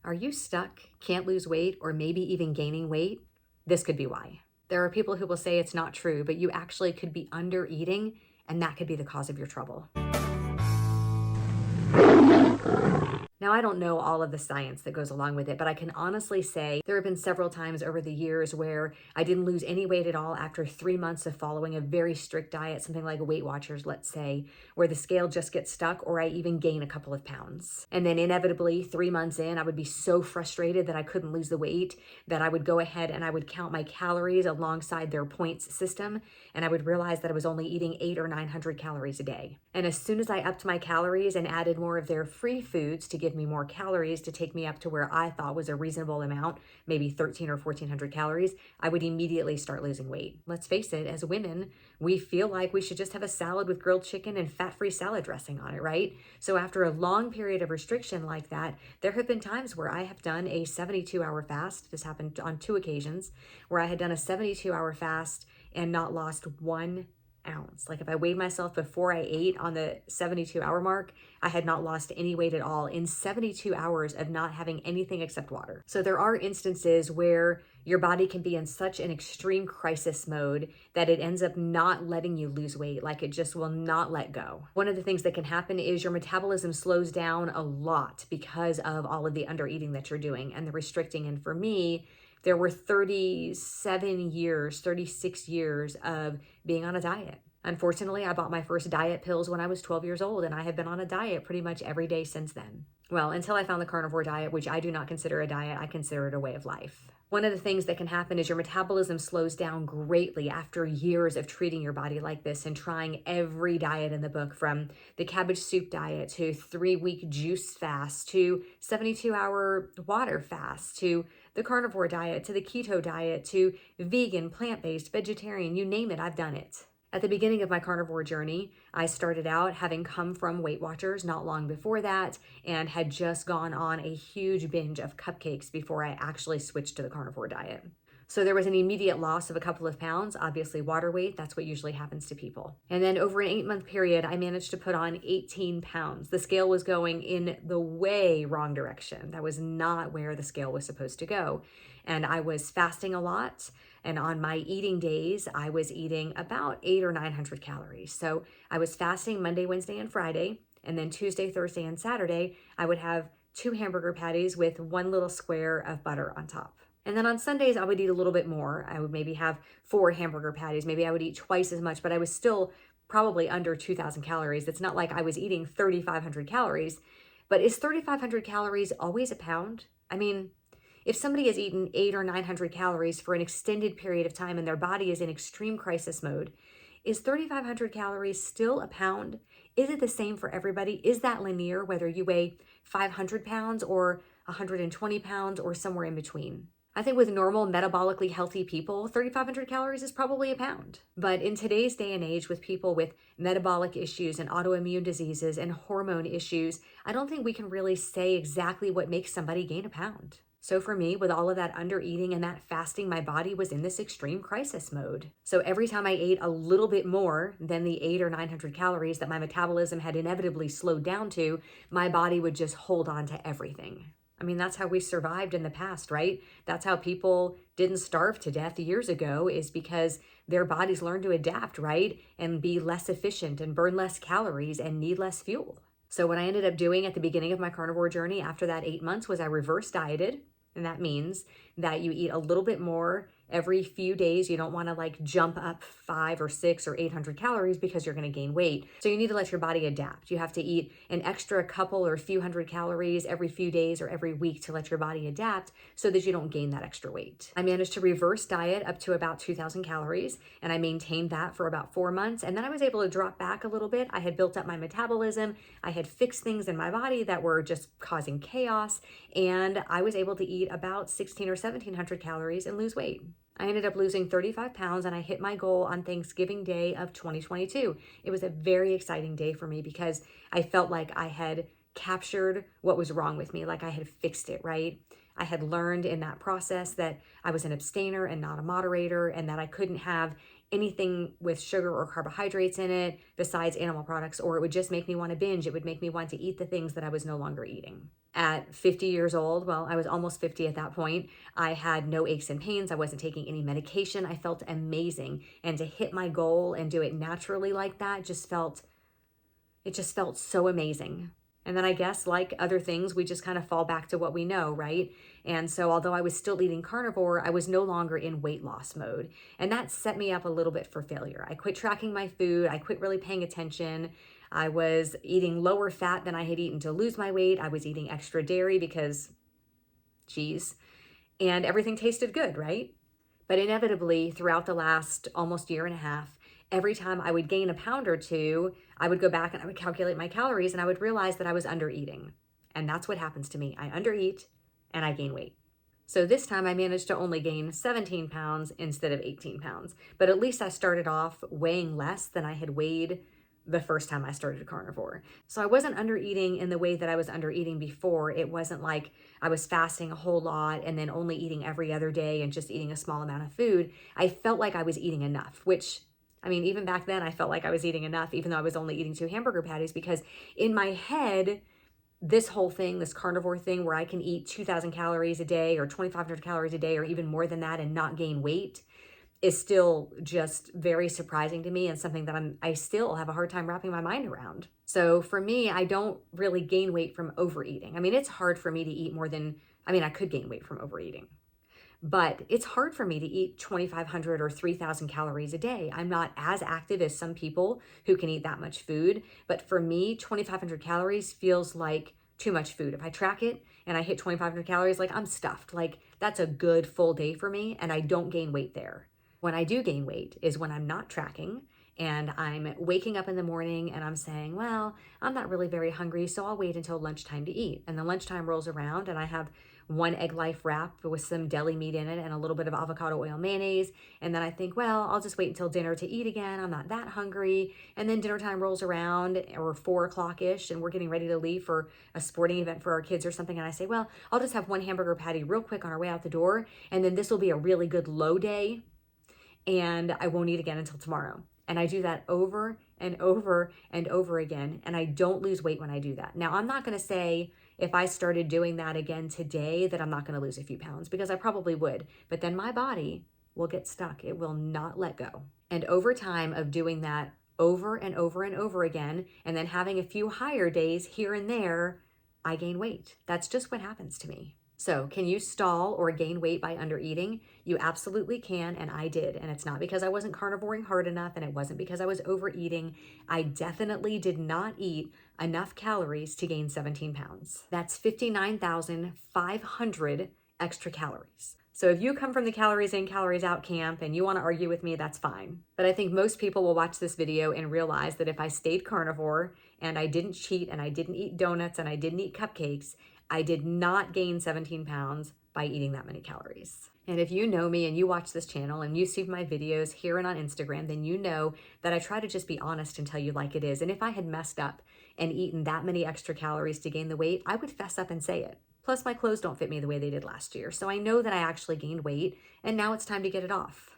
Are you stuck, can't lose weight, or maybe even gaining weight? This could be why. There are people who will say it's not true, but you actually could be under eating, and that could be the cause of your trouble. Now, I don't know all of the science that goes along with it, but I can honestly say there have been several times over the years where I didn't lose any weight at all after 3 months of following a very strict diet, something like Weight Watchers, let's say, where the scale just gets stuck or I even gain a couple of pounds. And then inevitably 3 months in, I would be so frustrated that I couldn't lose the weight that I would go ahead and I would count my calories alongside their points system, and I would realize that I was only eating 800 or 900 calories a day. And as soon as I upped my calories and added more of their free foods to give me more calories to take me up to where I thought was a reasonable amount, maybe 13 or 1400 calories, I would immediately start losing weight. Let's face it, as women, we feel like we should just have a salad with grilled chicken and fat-free salad dressing on it, right? So after a long period of restriction like that, there have been times where I have done a 72-hour fast. This happened on 2 occasions where I had done a 72-hour fast and not lost 1 ounce. Like if I weighed myself before I ate on the 72-hour mark, I had not lost any weight at all in 72 hours of not having anything except water. So there are instances where your body can be in such an extreme crisis mode that it ends up not letting you lose weight, like it just will not let go. One of the things that can happen is your metabolism slows down a lot because of all of the under eating that you're doing and the restricting. And for me, there were 36 years of being on a diet. Unfortunately, I bought my first diet pills when I was 12 years old, and I have been on a diet pretty much every day since then. Well, until I found the carnivore diet, which I do not consider a diet, I consider it a way of life. One of the things that can happen is your metabolism slows down greatly after years of treating your body like this and trying every diet in the book, from the cabbage soup diet to 3-week juice fast to 72-hour water fast to the carnivore diet to the keto diet to vegan, plant-based, vegetarian, you name it, I've done it. At the beginning of my carnivore journey, I started out having come from Weight Watchers not long before that and had just gone on a huge binge of cupcakes before I actually switched to the carnivore diet. So there was an immediate loss of a couple of pounds, obviously water weight, that's what usually happens to people. And then over an 8-month period, I managed to put on 18 pounds. The scale was going in the way wrong direction. That was not where the scale was supposed to go. And I was fasting a lot. And on my eating days, I was eating about 800 or 900 calories. So I was fasting Monday, Wednesday, and Friday. And then Tuesday, Thursday, and Saturday, I would have 2 hamburger patties with 1 little square of butter on top. And then on Sundays, I would eat a little bit more. I would maybe have 4 hamburger patties. Maybe I would eat twice as much, but I was still probably under 2,000 calories. It's not like I was eating 3,500 calories. But is 3,500 calories always a pound? I mean, if somebody has eaten 800 or 900 calories for an extended period of time and their body is in extreme crisis mode, is 3,500 calories still a pound? Is it the same for everybody? Is that linear, whether you weigh 500 pounds or 120 pounds or somewhere in between? I think with normal metabolically healthy people, 3,500 calories is probably a pound. But in today's day and age, with people with metabolic issues and autoimmune diseases and hormone issues, I don't think we can really say exactly what makes somebody gain a pound. So for me, with all of that under eating and that fasting, my body was in this extreme crisis mode. So every time I ate a little bit more than the 800 or 900 calories that my metabolism had inevitably slowed down to, my body would just hold on to everything. I mean, that's how we survived in the past, right? That's how people didn't starve to death years ago, is because their bodies learned to adapt, right? And be less efficient and burn less calories and need less fuel. So what I ended up doing at the beginning of my carnivore journey after that 8 months was I reverse dieted. And that means that you eat a little bit more every few days. You don't want to like jump up 500 or 600 or 800 calories because you're going to gain weight. So you need to let your body adapt. You have to eat an extra couple or few hundred calories every few days or every week to let your body adapt so that you don't gain that extra weight. I managed to reverse diet up to about 2,000 calories, and I maintained that for about 4 months. And then I was able to drop back a little bit. I had built up my metabolism. I had fixed things in my body that were just causing chaos. And I was able to eat about 1,600 or 1,700 calories and lose weight. I ended up losing 35 pounds and I hit my goal on Thanksgiving Day of 2022. It was a very exciting day for me because I felt like I had captured what was wrong with me, like I had fixed it, right? I had learned in that process that I was an abstainer and not a moderator, and that I couldn't have anything with sugar or carbohydrates in it besides animal products, or it would just make me want to binge. It would make me want to eat the things that I was no longer eating. At 50 years old, well, I was almost 50 at that point, I had no aches and pains. I wasn't taking any medication. I felt amazing. And to hit my goal and do it naturally like that it just felt so amazing. And then I guess, like other things, we just kind of fall back to what we know, right? And so although I was still eating carnivore, I was no longer in weight loss mode. And that set me up a little bit for failure. I quit tracking my food. I quit really paying attention. I was eating lower fat than I had eaten to lose my weight. I was eating extra dairy because, geez, and everything tasted good, right? But inevitably, throughout the last almost year and a half, every time I would gain a pound or two, I would go back and I would calculate my calories and I would realize that I was under eating. And that's what happens to me. I undereat and I gain weight. So this time I managed to only gain 17 pounds instead of 18 pounds. But at least I started off weighing less than I had weighed the first time I started carnivore. So I wasn't under eating in the way that I was under eating before. It wasn't like I was fasting a whole lot and then only eating every other day and just eating a small amount of food. I felt like I was eating enough, which, I mean, even back then I felt like I was eating enough, even though I was only eating 2 hamburger patties, because in my head, this whole thing, this carnivore thing where I can eat 2,000 calories a day or 2,500 calories a day or even more than that and not gain weight is still just very surprising to me and something that I still have a hard time wrapping my mind around. So for me, I don't really gain weight from overeating. I mean, it's hard for me to eat more than, I could gain weight from overeating, but it's hard for me to eat 2,500 or 3,000 calories a day. I'm not as active as some people who can eat that much food, but for me, 2,500 calories feels like too much food. If I track it and I hit 2,500 calories, like I'm stuffed. Like that's a good full day for me and I don't gain weight there. When I do gain weight is when I'm not tracking and I'm waking up in the morning and I'm saying, well, I'm not really very hungry, so I'll wait until lunchtime to eat. And then lunchtime rolls around and I have 1 Egg Life wrap with some deli meat in it and a little bit of avocado oil mayonnaise. And then I think, well, I'll just wait until dinner to eat again. I'm not that hungry. And then dinner time rolls around, or 4 o'clock-ish, and we're getting ready to leave for a sporting event for our kids or something. And I say, well, I'll just have 1 hamburger patty real quick on our way out the door. And then this will be a really good low day and I won't eat again until tomorrow. And I do that over and over and over again. And I don't lose weight when I do that. Now, I'm not going to say if I started doing that again today that I'm not going to lose a few pounds, because I probably would. But then my body will get stuck. It will not let go. And over time of doing that over and over and over again, and then having a few higher days here and there, I gain weight. That's just what happens to me. So can you stall or gain weight by undereating? You absolutely can, and I did. And it's not because I wasn't carnivoring hard enough, and it wasn't because I was overeating. I definitely did not eat enough calories to gain 17 pounds. That's 59,500 extra calories. So if you come from the calories in, calories out camp and you want to argue with me, that's fine. But I think most people will watch this video and realize that if I stayed carnivore and I didn't cheat and I didn't eat donuts and I didn't eat cupcakes, I did not gain 17 pounds by eating that many calories. And if you know me and you watch this channel and you see my videos here and on Instagram, then you know that I try to just be honest and tell you like it is. And if I had messed up and eaten that many extra calories to gain the weight, I would fess up and say it. Plus my clothes don't fit me the way they did last year. So I know that I actually gained weight and now it's time to get it off.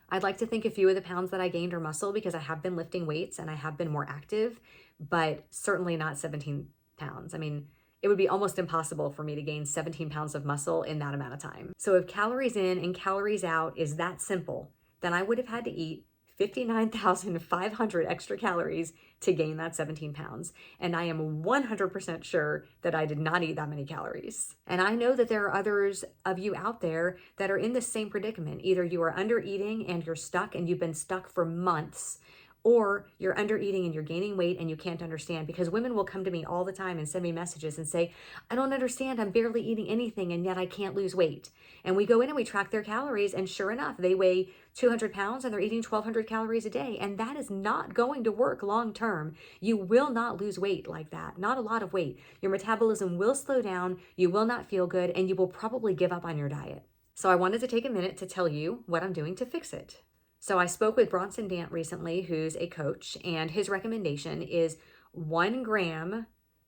I'd like to think a few of the pounds that I gained are muscle because I have been lifting weights and I have been more active, but certainly not 17 pounds. I mean, it would be almost impossible for me to gain 17 pounds of muscle in that amount of time. So if calories in and calories out is that simple, then I would have had to eat 59,500 extra calories to gain that 17 pounds. And I am 100% sure that I did not eat that many calories. And I know that there are others of you out there that are in the same predicament. Either you are under eating and you're stuck and you've been stuck for months, or you're under eating and you're gaining weight and you can't understand, because women will come to me all the time and send me messages and say, I don't understand, I'm barely eating anything and yet I can't lose weight. And we go in and we track their calories and sure enough, they weigh 200 pounds and they're eating 1,200 calories a day. And that is not going to work long term. You will not lose weight like that, not a lot of weight. Your metabolism will slow down, you will not feel good, and you will probably give up on your diet. So I wanted to take a minute to tell you what I'm doing to fix it. So I spoke with Bronson Dant recently, who's a coach, and his recommendation is 1 gram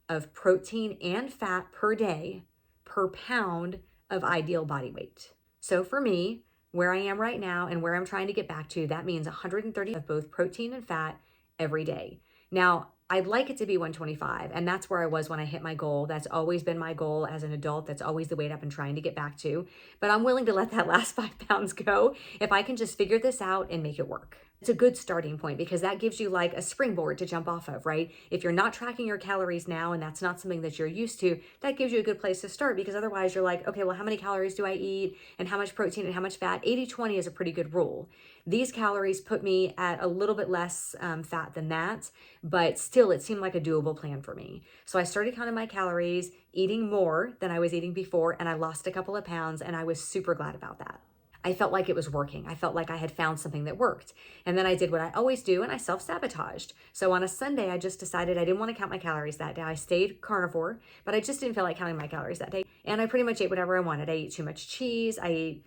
of protein and fat per day per pound of ideal body weight. So for me, where I am right now and where I'm trying to get back to, that means 130 of both protein and fat every day. Now, I'd like it to be 125, and that's where I was when I hit my goal. That's always been my goal as an adult. That's always the weight I've been trying to get back to. But I'm willing to let that last 5 pounds go if I can just figure this out and make it work. It's a good starting point because that gives you like a springboard to jump off of, right? If you're not tracking your calories now and that's not something that you're used to, that gives you a good place to start, because otherwise you're like, okay, well, how many calories do I eat and how much protein and how much fat? 80-20 is a pretty good rule. These calories put me at a little bit less fat than that, but still it seemed like a doable plan for me. So I started counting my calories, eating more than I was eating before, and I lost a couple of pounds, and I was super glad about that. I felt like it was working. I felt like I had found something that worked. And then I did what I always do, and I self-sabotaged. So on a Sunday, I just decided I didn't want to count my calories that day. I stayed carnivore, but I just didn't feel like counting my calories that day. And I pretty much ate whatever I wanted. I ate too much cheese. I ate,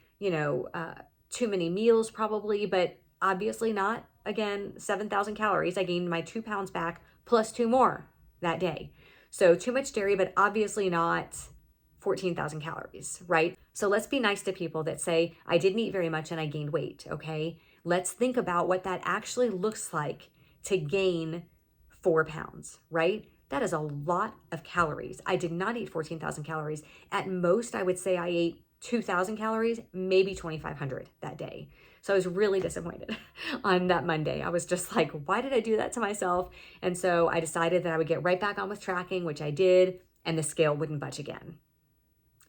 too many meals probably, but obviously not, again, 7,000 calories. I gained my 2 pounds back plus 2 more that day. So too much dairy, but obviously not 14,000 calories, right? So let's be nice to people that say, I didn't eat very much and I gained weight, okay? Let's think about what that actually looks like to gain 4 pounds, right? That is a lot of calories. I did not eat 14,000 calories. At most, I would say I ate 2,000 calories, maybe 2,500 that day. So I was really disappointed on that Monday. I was just like, why did I do that to myself? And so I decided that I would get right back on with tracking, which I did, and the scale wouldn't budge again.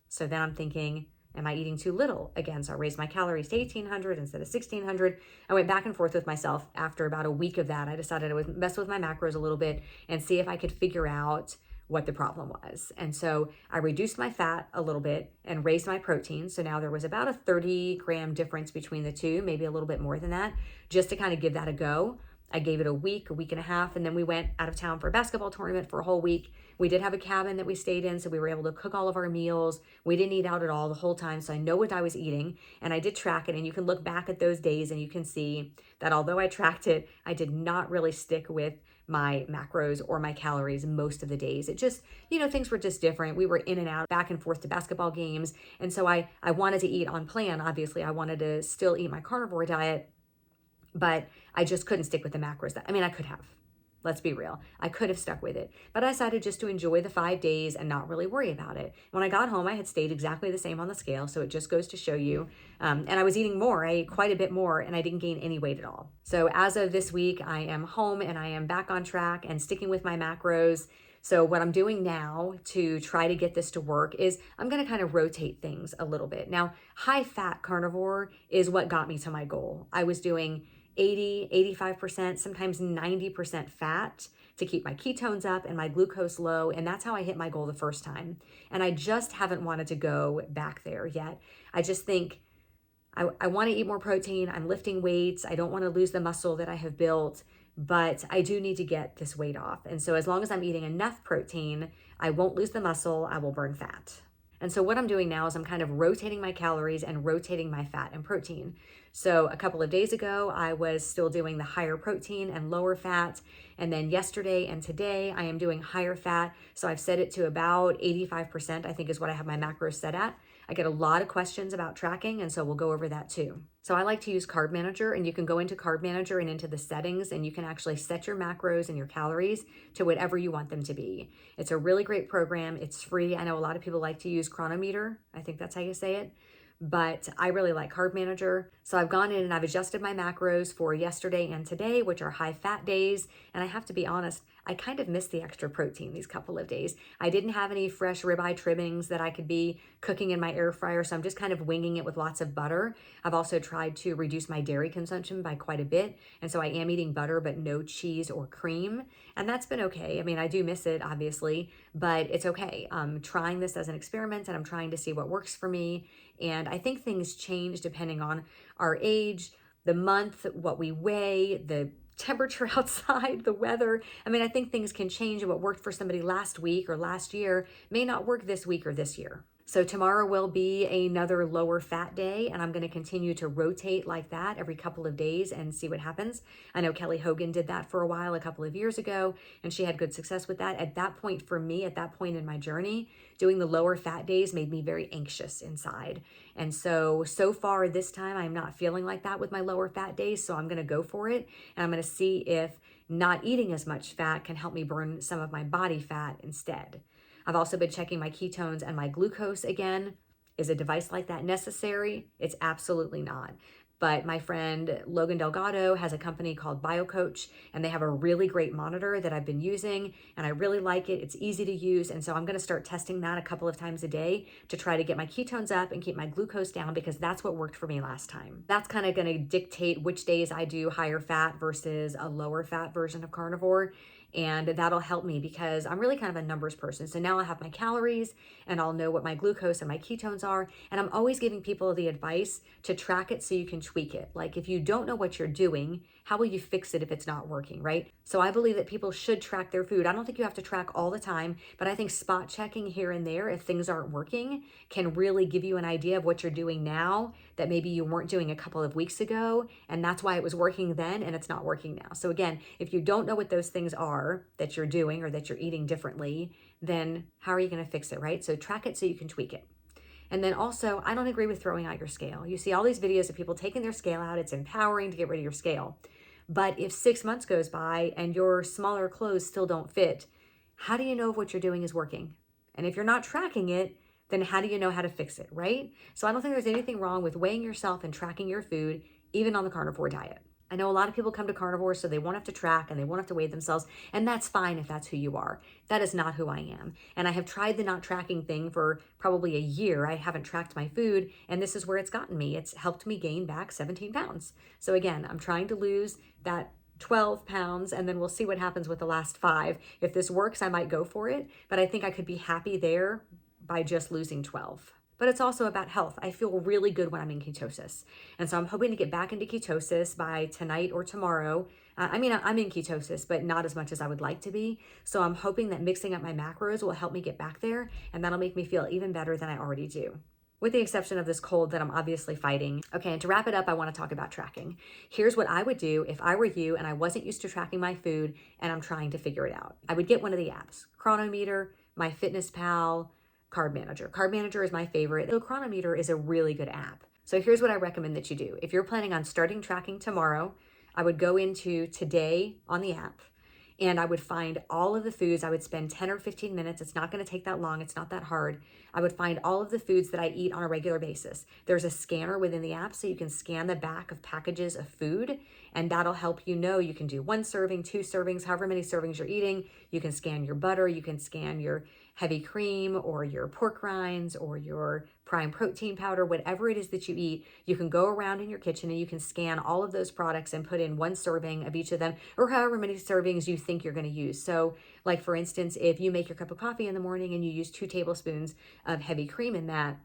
So then I'm thinking, am I eating too little? Again, so I raised my calories to 1,800 instead of 1,600. I went back and forth with myself. After about a week of that, I decided I would mess with my macros a little bit and see if I could figure out what the problem was. And so I reduced my fat a little bit and raised my protein. So now there was about a 30-gram difference between the two, maybe a little bit more than that, just to kind of give that a go. I gave it a week and a half, and then we went out of town for a basketball tournament for a whole week. We did have a cabin that we stayed in, so we were able to cook all of our meals. We didn't eat out at all the whole time, so I know what I was eating, and I did track it, and you can look back at those days and you can see that although I tracked it, I did not really stick with my macros or my calories most of the days. It just, things were just different. We were in and out, back and forth to basketball games, and so I wanted to eat on plan. Obviously, I wanted to still eat my carnivore diet, but I just couldn't stick with the macros. I could have. Let's be real. I could have stuck with it, but I decided just to enjoy the 5 days and not really worry about it. When I got home, I had stayed exactly the same on the scale, so it just goes to show you. And I was eating more. I ate quite a bit more, and I didn't gain any weight at all. So as of this week, I am home and I am back on track and sticking with my macros. So what I'm doing now to try to get this to work is I'm going to kind of rotate things a little bit. Now, high fat carnivore is what got me to my goal. I was doing 80, 85%, sometimes 90% fat to keep my ketones up and my glucose low. And that's how I hit my goal the first time. And I just haven't wanted to go back there yet. I just think I want to eat more protein. I'm lifting weights. I don't want to lose the muscle that I have built, but I do need to get this weight off. And so as long as I'm eating enough protein, I won't lose the muscle. I will burn fat. And so what I'm doing now is I'm kind of rotating my calories and rotating my fat and protein. So a couple of days ago, I was still doing the higher protein and lower fat. And then yesterday and today, I am doing higher fat. So I've set it to about 85%, I think is what I have my macros set at. I get a lot of questions about tracking, and so we'll go over that too. So I like to use Carb Manager, and you can go into Carb Manager and into the settings, and you can actually set your macros and your calories to whatever you want them to be. It's a really great program. It's free. I know a lot of people like to use Chronometer. I think that's how you say it. But I really like Carb Manager. So I've gone in and I've adjusted my macros for yesterday and today, which are high fat days. And I have to be honest, I kind of missed the extra protein these couple of days. I didn't have any fresh ribeye trimmings that I could be cooking in my air fryer, so I'm just kind of winging it with lots of butter. I've also tried to reduce my dairy consumption by quite a bit, and so I am eating butter but no cheese or cream, and that's been okay. I do miss it, obviously, but it's okay. I'm trying this as an experiment, and I'm trying to see what works for me, and I think things change depending on our age, the month, what we weigh, the temperature outside, the weather. I think things can change, and what worked for somebody last week or last year may not work this week or this year. So tomorrow will be another lower fat day, and I'm going to continue to rotate like that every couple of days and see what happens. I know Kelly Hogan did that for a while a couple of years ago, and she had good success with that. At that point for me, at that point in my journey, doing the lower fat days made me very anxious inside. And so far this time, I'm not feeling like that with my lower fat days, so I'm going to go for it, and I'm going to see if not eating as much fat can help me burn some of my body fat instead. I've also been checking my ketones and my glucose again. Is a device like that necessary? It's absolutely not. But my friend Logan Delgado has a company called BioCoach, and they have a really great monitor that I've been using, and I really like it. It's easy to use, and so I'm going to start testing that a couple of times a day to try to get my ketones up and keep my glucose down, because that's what worked for me last time. That's kind of going to dictate which days I do higher fat versus a lower fat version of carnivore. And that'll help me because I'm really kind of a numbers person. So now I have my calories and I'll know what my glucose and my ketones are. And I'm always giving people the advice to track it so you can tweak it. Like if you don't know what you're doing, how will you fix it if it's not working, right? So I believe that people should track their food. I don't think you have to track all the time, but I think spot checking here and there if things aren't working can really give you an idea of what you're doing now that maybe you weren't doing a couple of weeks ago. And that's why it was working then and it's not working now. So again, if you don't know what those things are that you're doing or that you're eating differently, then how are you going to fix it, right? So track it so you can tweak it. And then also, I don't agree with throwing out your scale. You see all these videos of people taking their scale out. It's empowering to get rid of your scale. But if 6 months goes by and your smaller clothes still don't fit, how do you know if what you're doing is working? And if you're not tracking it, then how do you know how to fix it, right? So I don't think there's anything wrong with weighing yourself and tracking your food, even on the carnivore diet. I know a lot of people come to carnivore so they won't have to track and they won't have to weigh themselves, and that's fine if that's who you are. That is not who I am. And I have tried the not tracking thing for probably a year. I haven't tracked my food, and this is where it's gotten me. It's helped me gain back 17 pounds. So again, I'm trying to lose that 12 pounds, and then we'll see what happens with the last 5. If this works, I might go for it, but I think I could be happy there by just losing 12. But it's also about health. I feel really good when I'm in ketosis. And so I'm hoping to get back into ketosis by tonight or tomorrow. I'm in ketosis, but not as much as I would like to be. So I'm hoping that mixing up my macros will help me get back there, and that'll make me feel even better than I already do, with the exception of this cold that I'm obviously fighting. Okay, and to wrap it up, I want to talk about tracking. Here's what I would do if I were you and I wasn't used to tracking my food and I'm trying to figure it out. I would get one of the apps, Chronometer, MyFitnessPal, Carb Manager. Carb Manager is my favorite. The Chronometer is a really good app. So here's what I recommend that you do. If you're planning on starting tracking tomorrow, I would go into Today on the app, and I would find all of the foods. I would spend 10 or 15 minutes. It's not going to take that long. It's not that hard. I would find all of the foods that I eat on a regular basis. There's a scanner within the app, so you can scan the back of packages of food, and that'll help you know. You can do 1 serving, 2 servings, however many servings you're eating. You can scan your butter. You can scan your heavy cream or your pork rinds or your prime protein powder, whatever it is that you eat. You can go around in your kitchen and you can scan all of those products and put in 1 serving of each of them, or however many servings you think you're going to use. So like for instance, if you make your cup of coffee in the morning and you use 2 tablespoons of heavy cream in that,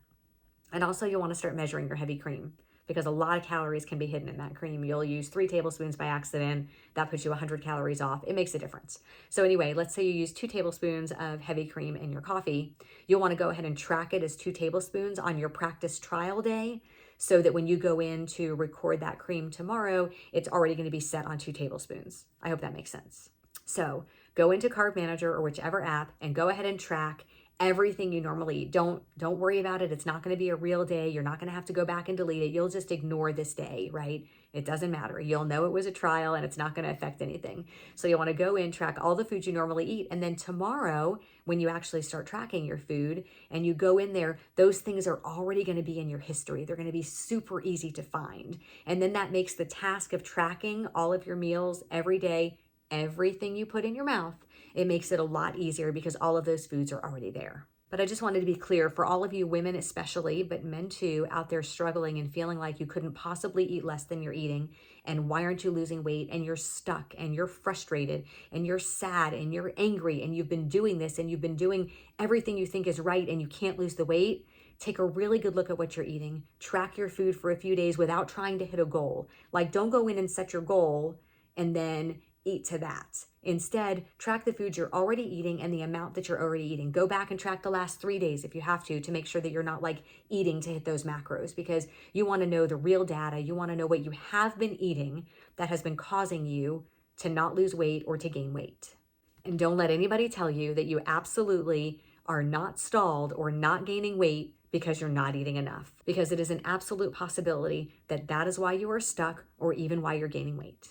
and also you'll want to start measuring your heavy cream, because a lot of calories can be hidden in that cream. You'll use 3 tablespoons by accident. That puts you 100 calories off. It makes a difference. So anyway, let's say you use 2 tablespoons of heavy cream in your coffee. You'll want to go ahead and track it as 2 tablespoons on your practice trial day, so that when you go in to record that cream tomorrow, it's already going to be set on 2 tablespoons. I hope that makes sense. So go into Carb Manager or whichever app and go ahead and track everything you normally eat. Don't worry about it. It's not going to be a real day. You're not going to have to go back and delete it. You'll just ignore this day, right? It doesn't matter. You'll know it was a trial and it's not going to affect anything. So you want to go in, track all the foods you normally eat. And then tomorrow, when you actually start tracking your food and you go in there, those things are already going to be in your history. They're going to be super easy to find. And then that makes the task of tracking all of your meals every day, everything you put in your mouth, it makes it a lot easier because all of those foods are already there. But I just wanted to be clear for all of you women especially, but men too, out there struggling and feeling like you couldn't possibly eat less than you're eating, and why aren't you losing weight, and you're stuck and you're frustrated and you're sad and you're angry and you've been doing this and you've been doing everything you think is right and you can't lose the weight. Take a really good look at what you're eating. Track your food for a few days without trying to hit a goal. Like, don't go in and set your goal and then eat to that. Instead, track the foods you're already eating and the amount that you're already eating. Go back and track the last 3 days if you have to make sure that you're not like eating to hit those macros, because you want to know the real data. You want to know what you have been eating that has been causing you to not lose weight or to gain weight. And don't let anybody tell you that you absolutely are not stalled or not gaining weight because you're not eating enough, because it is an absolute possibility that that is why you are stuck or even why you're gaining weight.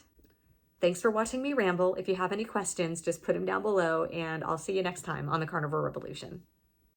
Thanks for watching me ramble. If you have any questions, just put them down below, and I'll see you next time on the Carnivore Revolution.